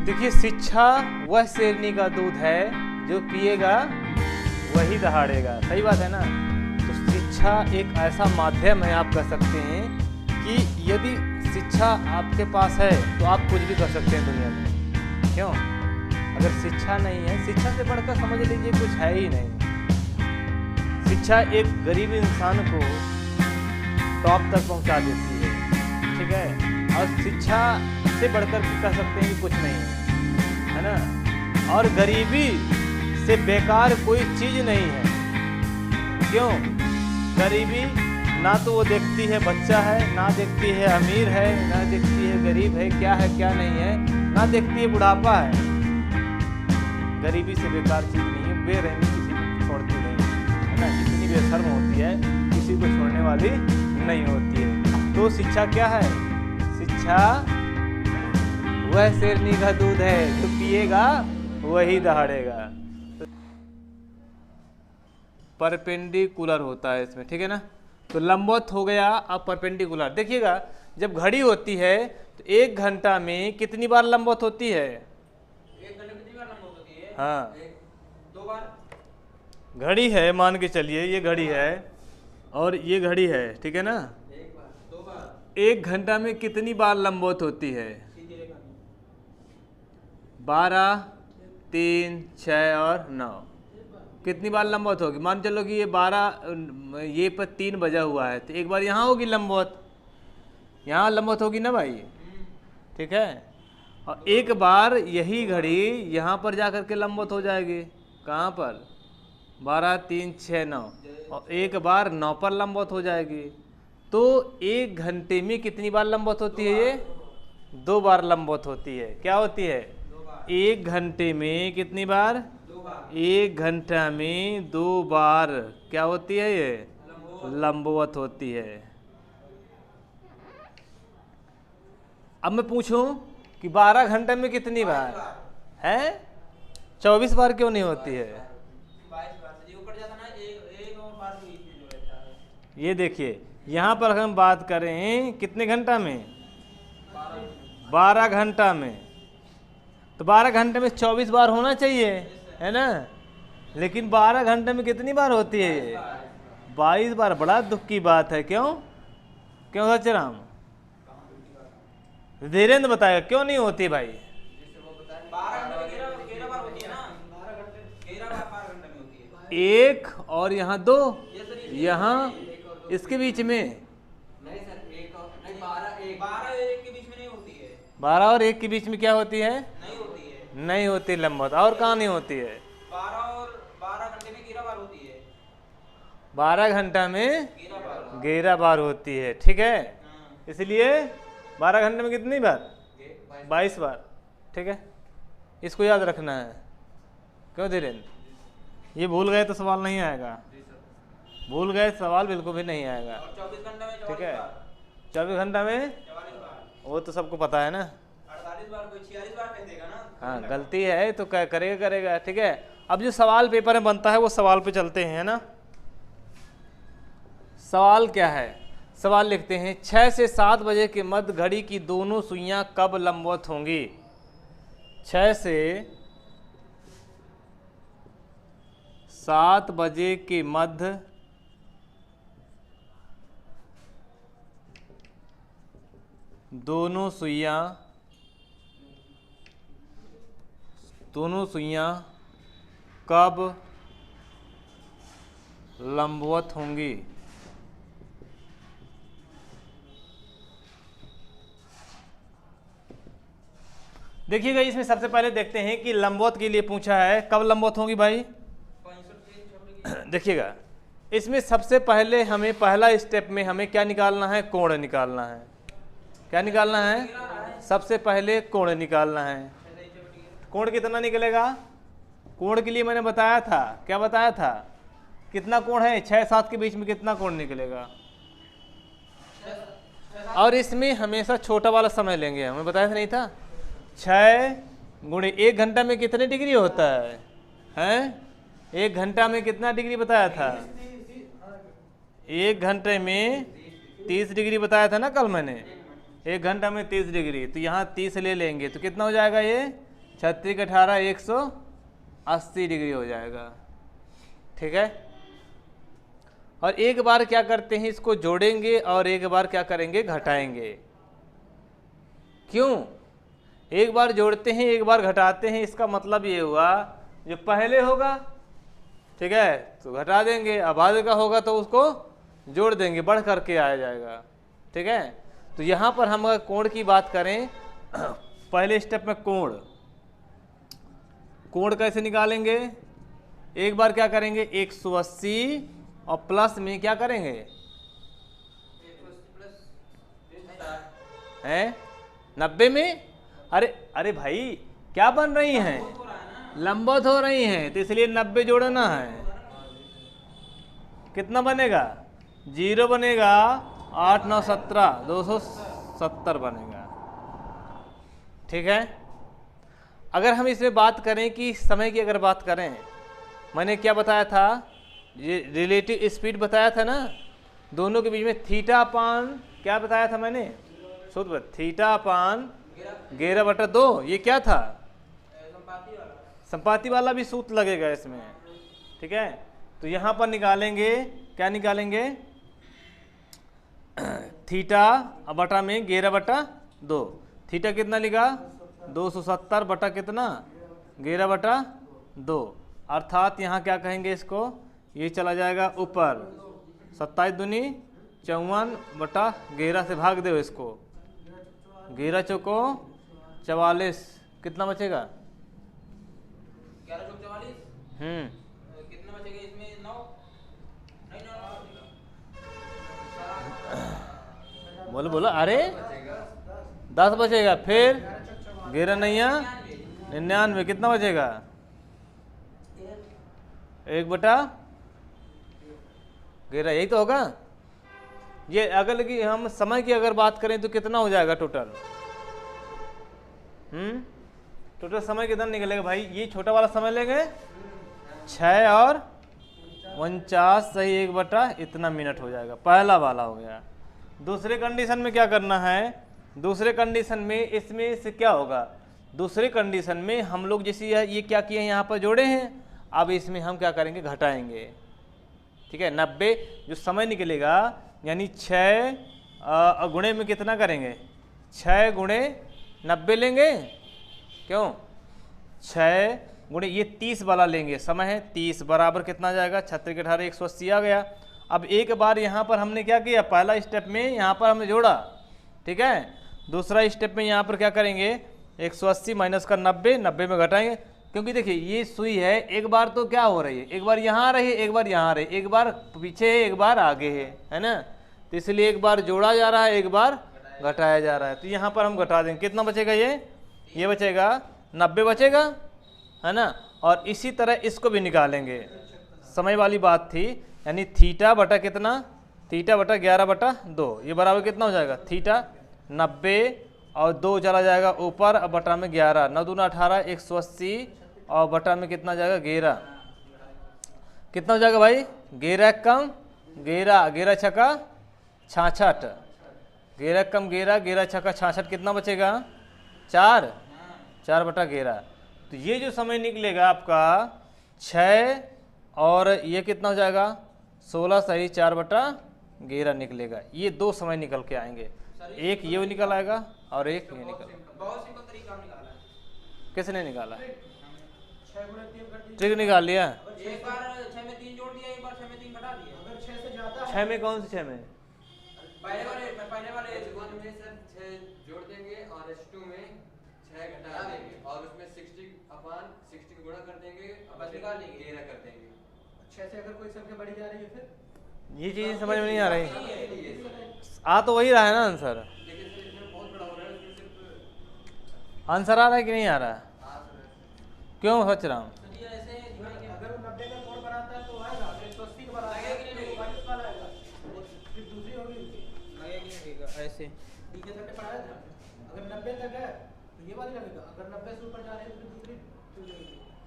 देखिए, शिक्षा वह शेरनी का दूध है जो पिएगा वही दहाड़ेगा। सही बात है ना। तो शिक्षा एक ऐसा माध्यम है, आप कह सकते हैं कि यदि शिक्षा आपके पास है तो आप कुछ भी कर सकते हैं दुनिया में। क्यों? अगर शिक्षा नहीं है, शिक्षा से बढ़कर समझ लीजिए कुछ है ही नहीं। शिक्षा एक गरीब इंसान को टॉप तक पहुंचा देती है, ठीक है। और शिक्षा से बढ़कर कह सकते हैं कि कुछ नहीं है ना। और गरीबी से बेकार कोई चीज़ नहीं है। क्यों? गरीबी ना तो वो देखती है बच्चा है, ना देखती है अमीर है, ना देखती है गरीब है, क्या है क्या नहीं है, ना देखती है बुढ़ापा है। गरीबी से बेकार चीज़ नहीं है। बेरहमी किसी को छोड़ती नहीं है ना। जितनी बेशर्म होती है किसी को छोड़ने वाली नहीं होती है। तो शिक्षा क्या है? शिक्षा वह शेरनी का दूध है जो पिएगा वही दहाड़ेगा। परपेंडिकुलर होता है इसमें, ठीक है ना। तो लंबवत हो गया। अब परपेंडिकुलर देखिएगा, जब घड़ी होती है तो 1 घंटा में कितनी बार लंबवत होती है? 1 घंटे में कितनी बार लंबवत होती है? हाँ, 2 बार। घड़ी है, मान के चलिए ये घड़ी है और ये घड़ी है, ठीक है ना। 1 बार, 2 बार। 1 घंटा में कितनी बार लंबवत होती है? सीधी रेखा में 12, 3, 6 और 9। कितनी बार लंबवत होगी? मान चलो कि ये 12, ये पर 3 बजा हुआ है तो एक बार यहाँ होगी लंबवत, यहाँ लंबवत होगी ना भाई, ठीक है। और एक बार यही घड़ी यहाँ पर जा कर के लंबवत हो जाएगी। कहाँ पर? 12, 3, 6, 9। और एक बार 9 पर लंबवत हो जाएगी। तो 1 घंटे में कितनी बार लंबवत होती है? ये 2 बार लंबवत होती है। क्या होती है? 1 घंटे में कितनी बार? 1 घंटा में 2 बार क्या होती है? ये लंबवत होती है। अब मैं पूछूं कि 12 घंटे में कितनी बार है? 24 बार क्यों नहीं होती है? 22 बार से ऊपर जाता ना, एक और बार बीच में जो रहता है। ये देखिए, यहाँ पर हम बात करें कितने घंटा में? 12 घंटा में। तो 12 घंटे में 24 बार होना चाहिए, है ना। लेकिन 12 घंटे में कितनी बार होती है? ये 22 बार। बड़ा दुख की बात है। क्यों? क्यों सचराम? धीरेन्द्र बताएगा क्यों नहीं होती भाई? 12 घंटे में 11 बार होती है ना। 12 घंटे 11 बार 12 घंटे में होती है। 1 और यहाँ 2, यहाँ इसके बीच में नहीं सर, 1 और नहीं, 12 1 के बीच में नहीं होती है। 12 और 1 के बीच में क्या होती है? नहीं होती है। नहीं होती लंबवत। और कहाँ नहीं होती है? 12 घंटे में 11 बार होती है। 12 घंटा में 11 बार। 11 बार होती है, ठीक है। हाँ। इसलिए 12 घंटे में कितनी बार? 22 बार, ठीक है। इसको याद रखना है। क्यों धीरेन्द्र? ये भूल गए तो सवाल नहीं आएगा। भूल गए सवाल बिल्कुल भी नहीं आएगा, और 24 घंटे में ठीक 44 है। बार। 24 घंटा में 44 बार। वो तो सबको पता है ना। 48 बार, कोई 46 बार कह देगा ना। हाँ, गलती है तो करेगा, ठीक है। अब जो सवाल पेपर में बनता है वो सवाल पे चलते हैं, है ना। सवाल क्या है? सवाल लिखते हैं 6 से 7 बजे के मध्य घड़ी की दोनों सुइयां कब लंबवत होंगी? 6 से 7 बजे के मध्य दोनों सुइयां कब लंबवत होंगी? देखिएगा, इसमें सबसे पहले देखते हैं कि लंबवत के लिए पूछा है, कब लंबवत होंगी भाई? 65 देखिएगा, इसमें सबसे पहले हमें पहला स्टेप में हमें क्या निकालना है? कोण निकालना है। क्या निकालना है? सबसे पहले कोण निकालना है। कोण कितना निकलेगा? कोण के लिए मैंने बताया था, क्या बताया था? कितना कोण है? 6-7 के बीच में कितना कोण निकलेगा? और इसमें हमेशा छोटा वाला समय लेंगे, हमें बताया था नहीं था? 6 गुणे 1 घंटा में कितने डिग्री होता है? हैं? 1 घंटा में कितना डिग्री बताया था? 1 घंटे में 30 डिग्री बताया था ना कल मैंने। 1 घंटा में 30 डिग्री, तो यहाँ 30 ले लेंगे तो कितना हो जाएगा? ये 36 18 180 डिग्री हो जाएगा। ठीक है, और एक बार क्या करते हैं, इसको जोड़ेंगे और एक बार क्या करेंगे, घटाएंगे। क्यों? एक बार जोड़ते हैं एक बार घटाते हैं, इसका मतलब ये हुआ जो पहले होगा, ठीक है, तो घटा देंगे, अब बाद का होगा तो उसको जोड़ देंगे, बढ़ करके आ जाएगा। ठीक है, तो यहाँ पर हम अगर कोण की बात करें, पहले स्टेप में कोण कैसे निकालेंगे, एक बार क्या करेंगे 180 और प्लस में क्या करेंगे, हैं 90 में, अरे भाई क्या बन रही हैं, लंबवत हो रही हैं, तो इसलिए 90 जोड़ना है। कितना बनेगा, 0 बनेगा, 8 9 17 270 बनेगा। ठीक है, अगर हम इसमें बात करें कि समय की अगर बात करें, मैंने क्या बताया था, ये रिलेटिव स्पीड बताया था ना, दोनों के बीच में थीटा अपान क्या बताया था मैंने, सूत्र थीटा अपान 11/2, ये क्या था, संपाती वाला भी सूत्र लगेगा इसमें। ठीक है, तो यहाँ पर निकालेंगे, क्या निकालेंगे, थीटा बटा में 11/2, थीटा कितना लिखा 270 बटा कितना 11/2, अर्थात यहाँ क्या कहेंगे इसको, ये चला जाएगा ऊपर 27 दूनी 54/11 से भाग दो इसको, 11 चौको 44, कितना बचेगा 11 चौक 44, कितना बचेगा इसमें 9 बोलो बोलो, अरे 10 बचेगा, फिर 11 नैया 99, कितना बचेगा 1/11, यही तो होगा। ये अगर कि हम समय की अगर बात करें तो कितना हो जाएगा टोटल, टोटल समय कितना निकलेगा भाई, ये छोटा वाला समय लेंगे 6 और 49 सही 1 इतना मिनट हो जाएगा, पहला वाला हो गया। दूसरे कंडीशन में क्या करना है, दूसरे कंडीशन में इसमें से क्या होगा, दूसरे कंडीशन में हम लोग जैसे ये क्या किए हैं यहाँ पर जोड़े हैं, अब इसमें हम क्या करेंगे घटाएंगे। ठीक है, 90 जो समय निकलेगा यानी 6 गुणे में कितना करेंगे, 6 गुणे 90 लेंगे, क्यों 6 गुणे ये 30 वाला लेंगे, समय है 30 बराबर कितना जाएगा 36 18 180 आ गया। अब एक बार यहाँ पर हमने क्या किया, पहला स्टेप में यहाँ पर हमने जोड़ा, ठीक है, दूसरा स्टेप में यहाँ पर क्या करेंगे 180 माइनस का 90, 90 में घटाएंगे, क्योंकि देखिए ये सुई है, एक बार तो क्या हो रही है, एक बार यहाँ आ रही है एक बार यहाँ आ रही है, एक बार पीछे है एक बार आगे है ना, तो इसलिए एक बार जोड़ा जा रहा है एक बार घटाया जा रहा है, तो यहाँ पर हम घटा देंगे, कितना बचेगा ये बचेगा 90 बचेगा, है ना, और इसी तरह इसको भी निकालेंगे, समय वाली बात थी, यानी थीटा बटा कितना, थीटा बटा 11/2, ये बराबर कितना हो जाएगा, थीटा 90 और 2 चला जाएगा ऊपर, अब बटा में 11, 9 दूना 18 180 और बटा में कितना जाएगा 11, कितना हो जाएगा भाई 11 कम 11, 11 छक्का 66, 11 कम 11, 11 छक्का 66, कितना बचेगा 4, 4/11। तो ये जो समय निकलेगा आपका 6 और ये कितना हो जाएगा 16 सही 4/11 निकलेगा। ये दो समय निकल के आएंगे, एक ये निकल आएगा और एक ये निकल। बहुत सिंपल तरीका निकाला है। किसने निकाला, ट्रिक निकाल लिया, एक बार 6 में 3 जोड़ दिया, एक बार 6 में 3 घटा दिया। अगर 6 से ज्यादा 6 में कौन से 6 में, पहले वाले S1 में सर 6 जोड़ देंगे और S2 में 6 घटा देंगे और उसमें 60/60 को गुणा कर देंगे और बस निकाल लेंगे, 13 कर देंगे। 6 से अगर कोई संख्या बढ़ी जा रही है फिर ये चीज समझ में नहीं आ रही, आ तो वही रहा है ना आंसर, लेकिन सर इसमें बहुत बड़ा हो रहा है, इसमें सिर्फ आंसर आ रहा है कि नहीं आ रहा है, क्यों सोच रहा हूँ, ऐसे अगर वो 90 का कोण बनाता है तो आएगा, 180 का बनाता है तो माइनस वाला आएगा, फिर दूसरी होगी लगेगा कि नहीं लगेगा, ऐसे डी के सर ने पढ़ाया था, अगर 90 तक है तो ये वाली लगेगा, अगर 90 से ऊपर जा रहे हैं तो फिर दूसरी।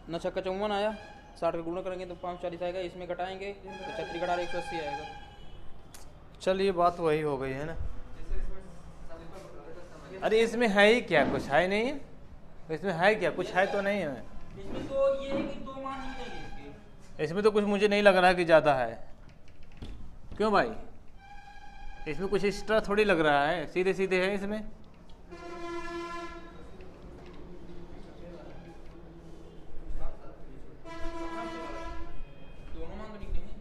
9 छक्का 54 आया, 60 का गुणा करेंगे तो 540 आएगा, इसमें घटाएंगे तो 36 घटा 180 आएगा। चल ये बात वही हो गई है ना, अरे इसमें है ही क्या, कुछ है नहीं, इसमें है क्या, कुछ है तो नहीं है इसमें तो ये है कि 2 मान निकलेंगे इसके। इसमें तो कुछ मुझे नहीं लग रहा कि ज़्यादा है। क्यों भाई, इसमें कुछ एक्स्ट्रा थोड़ी लग रहा है, सीधे सीधे है इसमें। दोनों मान तो निकलेंगे।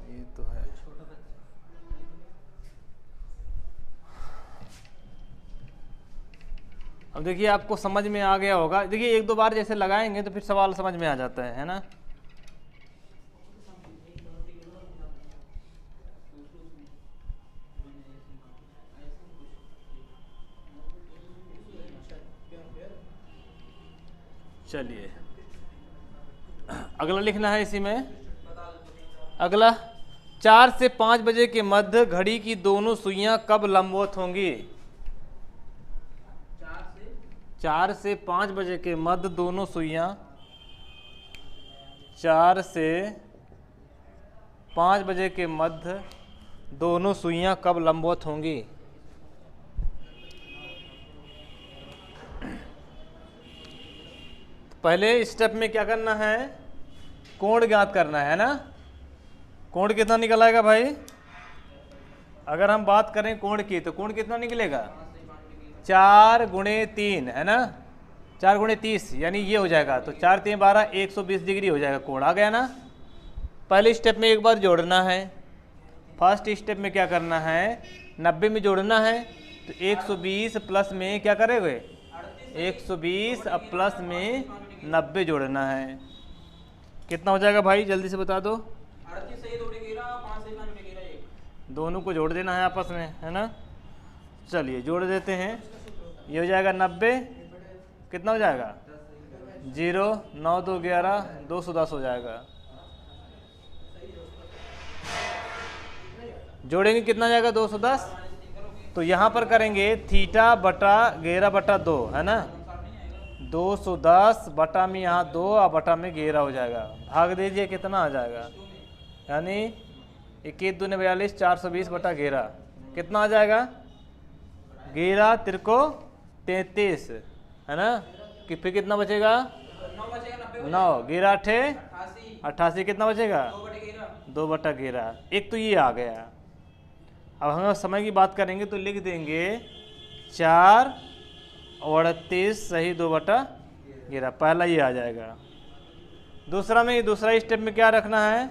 ये तो है। अब देखिए आपको समझ में आ गया होगा। देखिए 1-2 बार जैसे लगाएंगे तो फिर सवाल समझ में आ जाता है ना। चलिए अगला लिखना है इसी में। अगला 4 से 5 बजे के मध्य घड़ी की दोनों सुइयां कब लंबवत होंगी? 4 से 5 बजे के मध्य दोनों सुइयां 4 से 5 बजे के मध्य दोनों सुइयां कब लंबवत होंगी? पहले स्टेप में क्या करना है, कोण ज्ञात करना है ना। कोण कितना निकल आएगा भाई? अगर हम बात करें कोण की तो कोण कितना निकलेगा? 4 गुणे 3 है ना, 4 गुणे 30 यानी ये हो जाएगा। तो 4 3 12 120 डिग्री हो जाएगा, कोण आ गया ना। पहले स्टेप में एक बार जोड़ना है। फर्स्ट स्टेप में क्या करना है, 90 में जोड़ना है। तो 120 प्लस में क्या करेंगे, 120 अब प्लस में 90 जोड़ना है। कितना हो जाएगा भाई, जल्दी से बता दो। 38 से ये 2 डिग्री 5 से 1 डिग्री 1। दोनों को जोड़ देना है आपस में, है ना। चलिए जोड़ देते हैं। ये हो जाएगा 90, कितना हो जाएगा 0 9 2 11 210 हो जाएगा। जोड़ेंगे कितना जाएगा 210। तो यहाँ पर करेंगे थीटा बटा 11 बटा 2 है ना। 210 बटा में यहाँ 2 और बटा में 11 हो जाएगा। भाग दीजिए कितना आ जाएगा, यानी 21 दूने 42 420 बटा 11 कितना आ जाएगा 11 तिरको 33 है ना। कि फिर कितना बचेगा 9 बचेगा 90 9 11 8 88 88 कितना बचेगा 2 बटे 11। 2/11। एक तो ये आ गया। अब हम समय की बात करेंगे तो लिख देंगे 4 और 38 सही 2/11। पहला ये आ जाएगा। दूसरा में, दूसरा स्टेप में क्या रखना है,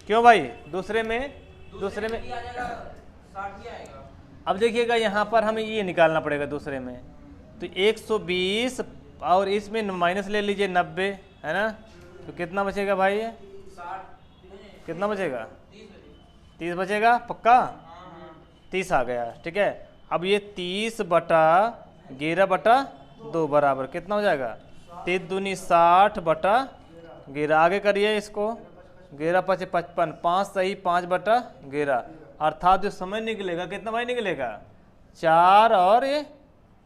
क्यों भाई दूसरे में ये आ जाएगा 60 ही आएगा। अब देखिएगा यहाँ पर हमें ये निकालना पड़ेगा दूसरे में। तो 120 और इसमें माइनस ले लीजिए 90 है ना। तो कितना बचेगा भाई, 60 कितना बचेगा 30 30 बचेगा पक्का। हाँ 30 आ गया, ठीक है। अब ये 30 बटा 11 बटा 2 बराबर कितना हो जाएगा 3 दूनी 60 बटा 11। आगे करिए इसको, 11 5 55 5 सही 5/11। अर्थात जो समय निकलेगा कितना भाई निकलेगा 4 और ये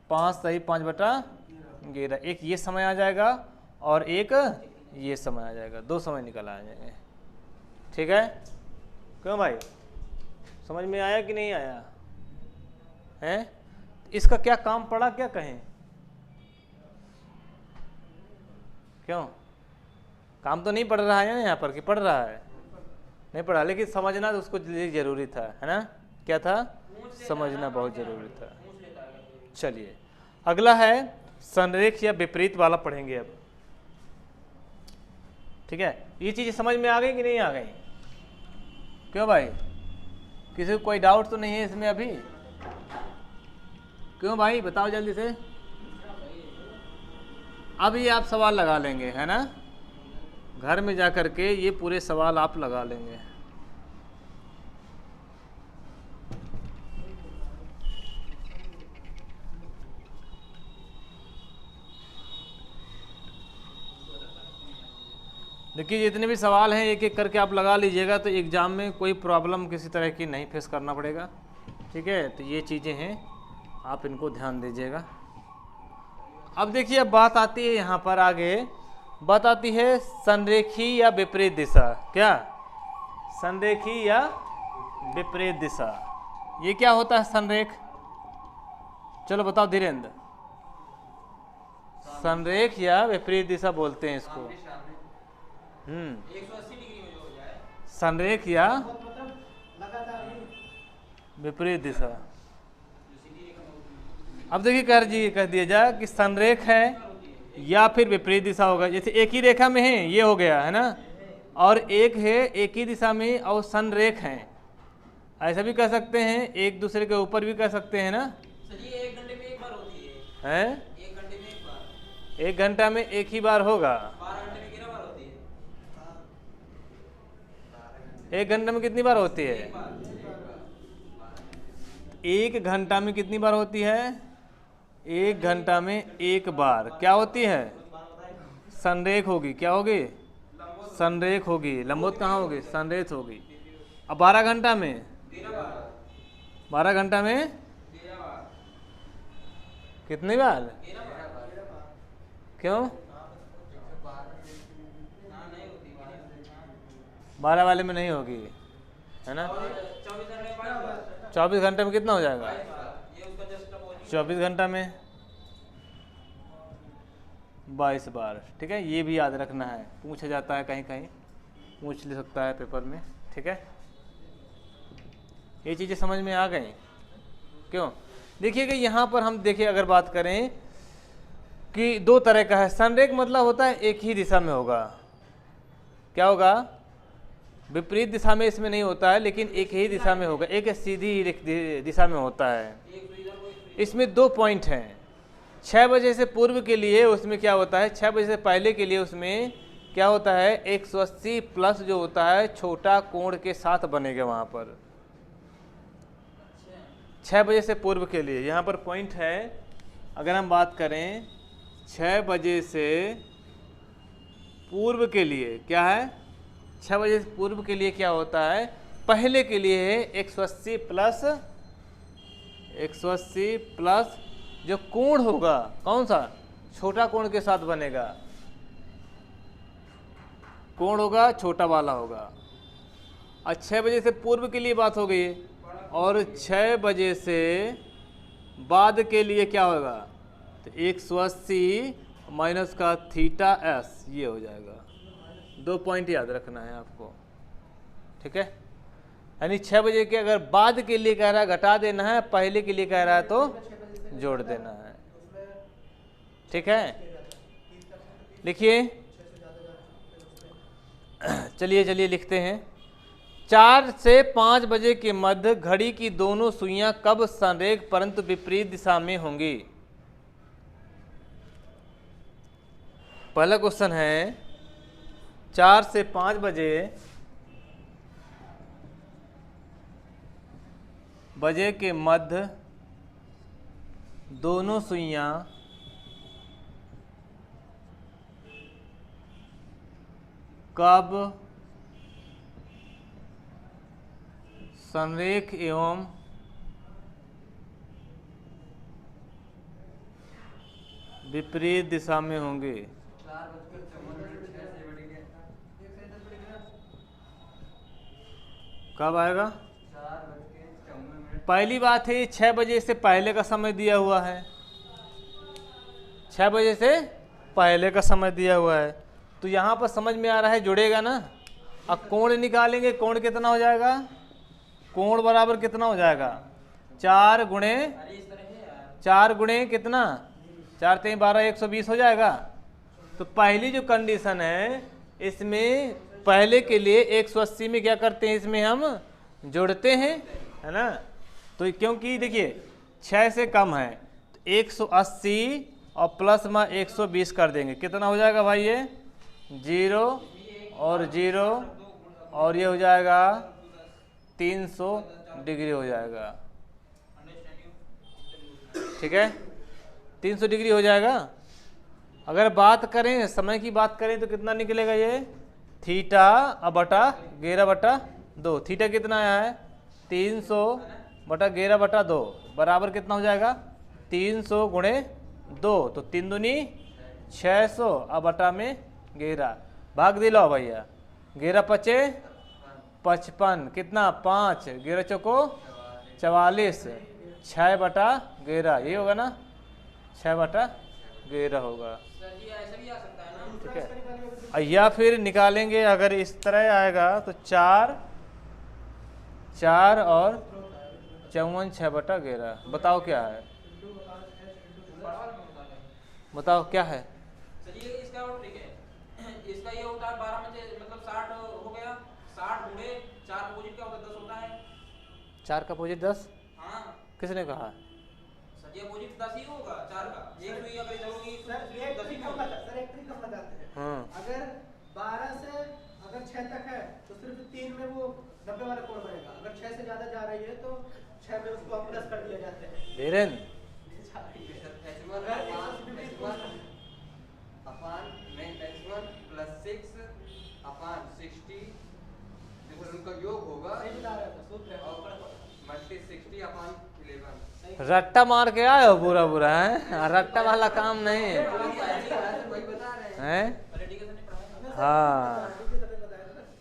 5 सही 5/11। एक ये समय आ जाएगा और एक ये समय आ जाएगा, 2 समय निकल आ जाएंगे। ठीक है, क्यों भाई समझ में आया कि नहीं आया है? इसका क्या काम पड़ा, क्या कहें, क्यों काम तो नहीं पड़ रहा है ना यहाँ पर, कि पड़ रहा है? नहीं पढ़ा, लेकिन समझना तो उसको जरूरी था, है ना। क्या था, समझना बहुत जरूरी था। चलिए अगला है संरेख या विपरीत वाला पढ़ेंगे अब। ठीक है, ये चीजें समझ में आ गई कि नहीं आ गई? क्यों भाई, किसी को कोई डाउट तो नहीं है इसमें अभी? क्यों भाई बताओ जल्दी से। अभी आप सवाल लगा लेंगे, है ना, घर में जा कर के ये पूरे सवाल आप लगा लेंगे। देखिए जितने भी सवाल हैं एक एक करके आप लगा लीजिएगा, तो एग्ज़ाम में कोई प्रॉब्लम किसी तरह की नहीं फेस करना पड़ेगा। ठीक है, तो ये चीज़ें हैं, आप इनको ध्यान दीजिएगा। अब देखिए अब बात आती है यहाँ पर आगे बात आती है संरेखी या विपरीत दिशा। क्या? संरेखी या विपरीत दिशा। ये क्या होता है संरेख? चलो बताओ धीरेन्द्र। संरेख या विपरीत दिशा बोलते हैं इसको। 180 डिग्री में जो हो जाए। संरेख या मतलब लगातार ही विपरीत दिशा। अब देखिए कर जी कह दिया जाए कि संरेख है या फिर विपरीत दिशा होगा। जैसे एक ही रेखा में है, ये हो गया है ना, और एक है एक ही दिशा में और संरेख हैं, ऐसा भी कह सकते हैं, एक दूसरे के ऊपर भी कह सकते हैं ना। सर ये 1 घंटे में एक बार होती है। हैं? 1 घंटे में एक बार। 1 घंटा में एक ही बार होगा। 12 घंटे में कितनी बार होती है? 1 घंटे में कितनी बार होती है? 1 घंटा में कितनी बार होती है? 1 घंटा में एक बार। क्या होती है? संरेख होगी। क्या होगी? संरेख होगी। लंबवत कहाँ होगी? संरेख होगी। अब 12 घंटा में 12 घंटा में कितनी बार? क्यों? 12 वाले में नहीं होगी, है ना। 24 घंटे में कितना हो जाएगा? 24 घंटा में 22 बार। ठीक है, ये भी याद रखना है, पूछा जाता है, कहीं कहीं पूछ ले सकता है पेपर में। ठीक है, ये चीज़ें समझ में आ गई। क्यों? देखिए कि यहाँ पर हम देखिए अगर बात करें कि 2 तरह का है। संरेख मतलब होता है एक ही दिशा में होगा। क्या होगा? विपरीत दिशा में इसमें नहीं होता है, लेकिन एक ही दिशा में होगा, एक सीधी दिशा में होता है। इसमें 2 पॉइंट हैं। 6 बजे से पूर्व के लिए उसमें क्या होता है, 6 बजे से पहले के लिए उसमें क्या होता है, 180 प्लस जो होता है छोटा कोण के साथ बनेगा वहाँ पर। 6 बजे से पूर्व के लिए यहाँ पर पॉइंट है। अगर हम बात करें 6 बजे से पूर्व के लिए क्या है, 6 बजे से पूर्व के लिए क्या होता है, पहले के लिए है 180 प्लस जो कोण होगा, कौन सा? छोटा कोण के साथ बनेगा। कोण होगा छोटा वाला होगा। और 6 बजे से पूर्व के लिए बात हो गई, और 6 बजे से बाद के लिए क्या होगा, तो 180 माइनस का थीटा एस, ये हो जाएगा। 2 पॉइंट याद रखना है आपको। ठीक है, यानी 6 बजे के अगर बाद के लिए कह रहा है घटा देना है, पहले के लिए कह रहा है तो जोड़ देना है। ठीक है, लिखिए। चलिए लिखते हैं। 4 से 5 बजे के मध्य घड़ी की दोनों सुइयां कब संरेख परंतु विपरीत दिशा में होंगी? पहला क्वेश्चन है 4 से 5 बजे के मध्य दोनों सुइयां कब संरेख एवं विपरीत दिशा में होंगे? 4:54 कब आएगा? 4:54। पहली बात है 6 बजे से पहले का समय दिया हुआ है। 6 बजे से पहले का समय दिया हुआ है, तो यहाँ पर समझ में आ रहा है जुड़ेगा ना। अब कोण निकालेंगे, कोण कितना हो जाएगा? कोण बराबर कितना हो जाएगा? 4 गुणे 4 गुणे कितना? 4 3 12 120 हो जाएगा। तो पहली जो कंडीशन है इसमें पहले के लिए 180 में क्या करते हैं, इसमें हम जोड़ते हैं, है ना। तो क्योंकि देखिए 6 से कम है तो 180 और प्लस में 120 कर देंगे, कितना हो जाएगा भाई? ये 0 और 0 और ये हो जाएगा 300 डिग्री हो जाएगा। ठीक है, 300 डिग्री हो जाएगा। अगर बात करें समय की बात करें तो कितना निकलेगा ये? थीटा बटा 11/2। थीटा कितना आया है? 300 बटा 11/2 बराबर कितना हो जाएगा? 300 गुणे 2, तो 3 दूनी 600 और बटा में 11 भाग दिलाओ भैया, 11 पचे 55, कितना 5, 11 चौको 44, 6/11 ये होगा ना, 6/11 होगा। सर जी ऐसे भी आ सकता है ना। ठीक है, या फिर निकालेंगे अगर इस तरह आएगा तो 4 और 54 6/11। बताओ क्या है, बड़ा वाला में बता दें। बताओ क्या है। सर ये इसका और ट्रिक है, इसका ये होता है 12 में से मतलब 60 हो गया, 60 गुणे 4 अपोजिट का होता है 10 होता है। 4 का अपोजिट 10, हाँ किसने कहा। सर ये अपोजिट 10 ही होगा 4 का। एक सुई अगर इधर होगी तो सर एक 10 ही ट्रिक हम होगी। सर एक ट्रिक हम बताते हैं। हाँ। अगर 12 से अगर 6 तक है तो सिर्फ 3 में वो 90 वाला कोण बनेगा। अगर 6 से ज्यादा जा रही है तो 6 में उसको हम प्लस कर दिया जाता है। धीरेन्द्र अपान मेन x1 प्लस 6 अपान 60, फिर उनका योग होगा सही बता रहा था, सूत्र है। और मल्टी 60 अपान 11। रट्टा मार के आए हो पूरा पूरा है, रट्टा वाला काम नहीं है, वही बता रहे हैं। हैं? पॉलिटिकल ने पढ़ाया। हाँ,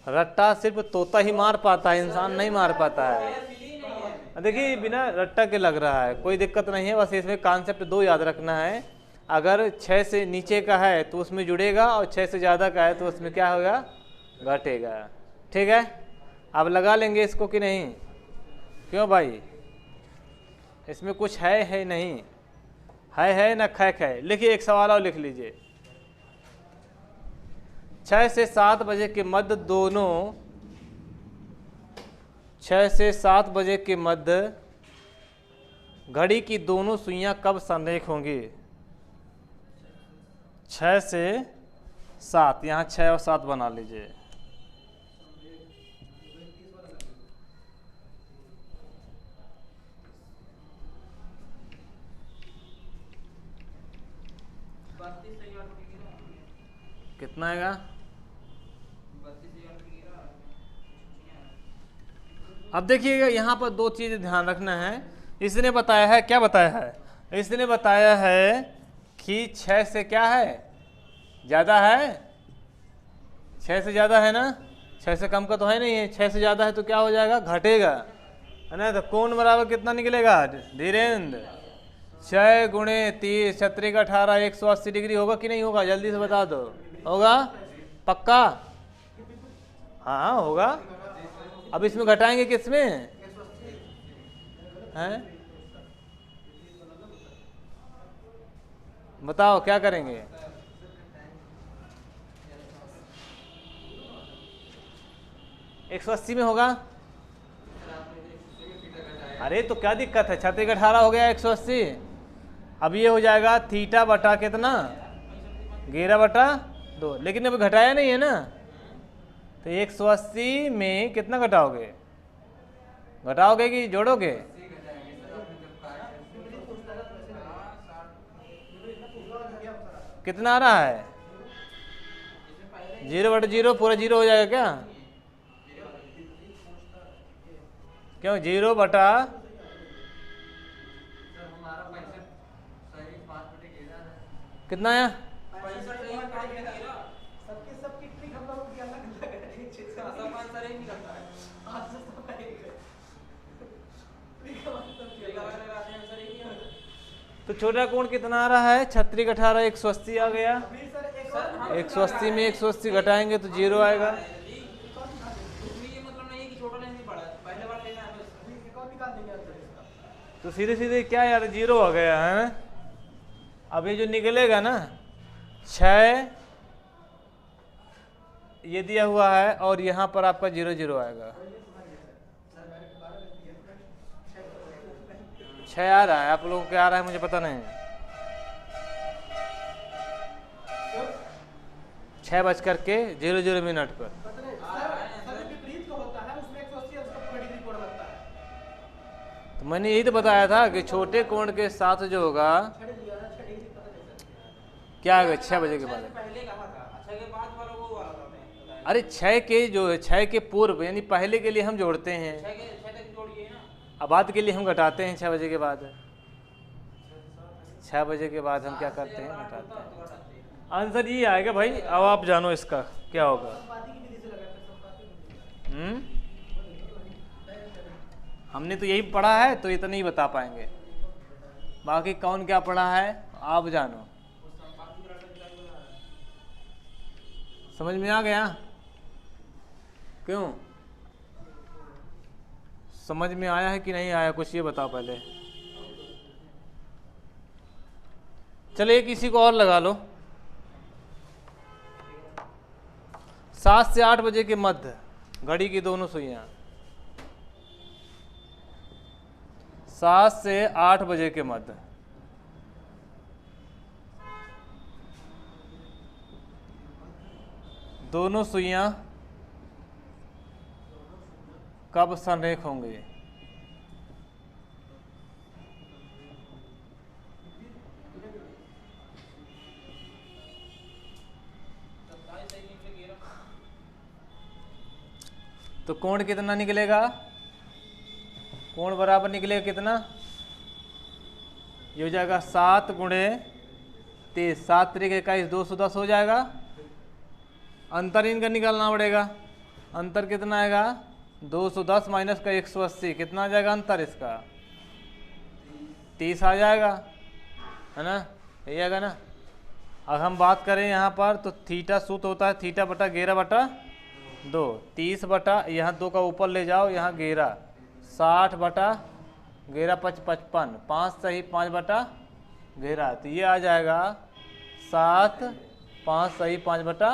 रट्टा सिर्फ तोता ही मार पाता है, इंसान नहीं मार पाता है। देखिए बिना रट्टा के लग रहा है, कोई दिक्कत नहीं है, बस इसमें कॉन्सेप्ट 2 याद रखना है। अगर 6 से नीचे का है तो उसमें जुड़ेगा, और 6 से ज़्यादा का है तो उसमें क्या होगा, घटेगा। ठीक है, अब लगा लेंगे इसको कि नहीं, क्यों भाई, इसमें कुछ है नहीं, है ना खैक है। लिखिए एक सवाल और लिख लीजिए, 6 से 7 बजे के मध्य दोनों, 6 से 7 बजे के मध्य घड़ी की दोनों सुइयां कब संरेख होंगी। 6 से 7, यहाँ 6 और 7 बना लीजिए। कितना आएगा, 32,000। अब देखिएगा यहाँ पर 2 चीज़ ध्यान रखना है। इसने बताया है, क्या बताया है, इसने बताया है कि 6 से क्या है, ज़्यादा है, 6 से ज़्यादा है ना, 6 से कम का तो है नहीं है, 6 से ज़्यादा है तो क्या हो जाएगा, घटेगा, है ना। तो कोण बराबर कितना निकलेगा धीरेन्द्र, 6 गुणे 30 छत्रिक 18 180 डिग्री होगा कि नहीं होगा, जल्दी से बता दो। होगा पक्का, हाँ होगा। अब इसमें घटाएंगे किसमें, हैं बताओ क्या करेंगे। एक 180 में होगा, अरे तो क्या दिक्कत है, 36 का 18 हो गया 180। अब ये हो जाएगा थीटा बटा कितना, 11/2, लेकिन अभी घटाया नहीं है ना, तो 180 में कितना घटाओगे, घटाओगे कि जोड़ोगे, कितना आ रहा है, 0/0 पूरा 0 हो जाएगा क्या, क्यों 0 बटा कितना आया, सबकी ट्रिक हम लोगों की अलग अलग है। एक चीज का सब आंसर एक ही करता है। आज से सब का एक है। ट्रिक का मतलब क्या ठीक है, है? अगर आंसर एक ही है। तो छोटा कोण कितना आ रहा है, 36 का 18 180 आ गया, अभी सर एक सर, और 180 में 180 घटाएंगे तो 0 आएगा। उसमें ये मतलब नहीं है कि छोटा लेंस भी बड़ा है, पहले बार लेना है बस। अभी एक और निकाल देंगे आंसर इसका। तो सीधे सीधे क्या यार 0 आ गया है ना। अब ये जो निकलेगा ना, 6 ये दिया हुआ है और यहाँ पर आपका 0 0 आएगा, 6 आ रहा है, आप लोगों को क्या आ रहा है मुझे पता नहीं। 6:00 पर पता नहीं सर विपरीत को होता है, उसमें 180 उसका डिग्री कोण बनता है। तो मैंने यही तो बताया था कि छोटे कोण के साथ जो होगा 6 डिग्री पता नहीं सर। क्या आएगा 6 बजे के बाद। पहले कहा था, अच्छा के बाद वाला वो वाला था मैं बताया। अरे 6 के जो है 6 के पूर्व यानी पहले के लिए हम जोड़ते हैं, 6 तक जोड़िए ना। अब बाद के लिए हम घटाते हैं 6 बजे के बाद। 6 बजे के बाद हम क्या करते हैं, घटाते हैं। आंसर ये आएगा भाई। अब आप जानो इसका क्या होगा। संपाती की विधि से लगाते हैं, संपाती की विधि। हमने तो यही पढ़ा है तो इतना ही बता पाएंगे, बाकी कौन क्या पढ़ा है आप जानो। समझ में आ गया? क्यों समझ में आया है कि नहीं आया, कुछ ये बताओ पहले। चलिए किसी को और लगा लो। 7 से 8 बजे के मध्य घड़ी की दोनों सुइयां, 7 से 8 बजे के मध्य दोनों सुइयां कब संरेख होंगे? तो कोण कितना निकलेगा? कोण बराबर निकलेगा कितना? ये हो जाएगा 7 गुणे 23, 7 तरीके 21, 210 हो जाएगा। अंतर इनका निकालना पड़ेगा। अंतर कितना आएगा? 210 माइनस का 180, कितना आ जाएगा अंतर इसका? 30 आ जाएगा, है ना? यही आएगा ना। अब हम बात करें यहाँ पर तो थीटा सूत्र होता है थीटा बटा 11 बटा 2, 30 बटा यहाँ 2 का ऊपर ले जाओ, यहाँ 11, 60 बटा 11 55, 5 सही 5 बटा 11, तो ये आ जाएगा 7, 5 सही 5 बटा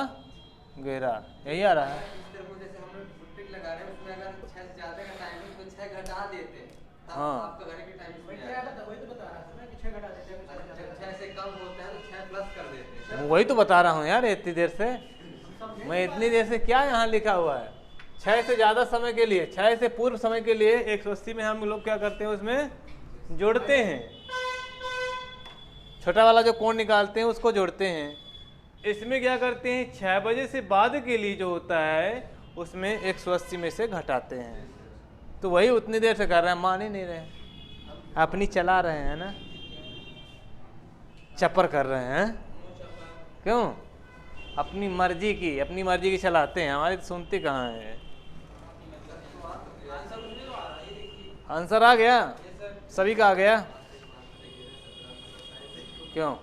11, यही आ रहा है। इस तरह को जैसे हम लोग बुट्टिक लगा रहे हैं, उसमें अगर 6 से ज्यादा का टाइम है तो 6 घटा देते हैं, तब हाँ। आपका घर के टाइम वही में क्या बता, वही तो बता रहा था मैं कि 6 घटा देते हैं, कुछ जब ज्यादा 6 से कम होता है तो 6 प्लस कर देते हैं। वही तो बता रहा हूँ यार इतनी देर से। समझे? मैं इतनी देर से क्या यहाँ लिखा हुआ है? 6 से ज़्यादा समय के लिए, 6 से पूर्व समय के लिए 180 में हम लोग क्या करते हैं, उसमें जोड़ते हैं। छोटा वाला जो कोण निकालते हैं उसको जोड़ते हैं। इसमें क्या करते हैं, 6 बजे से बाद के लिए जो होता है उसमें 180 में से घटाते हैं। तो वही उतनी देर से कर रहे हैं, मान ही नहीं रहे, अपनी चला रहे हैं ना, चपर कर रहे हैं। क्यों? अपनी मर्जी की चलाते हैं, हमारी तो सुनती कहाँ है। आंसर आ गया, सभी का आ गया। क्यों?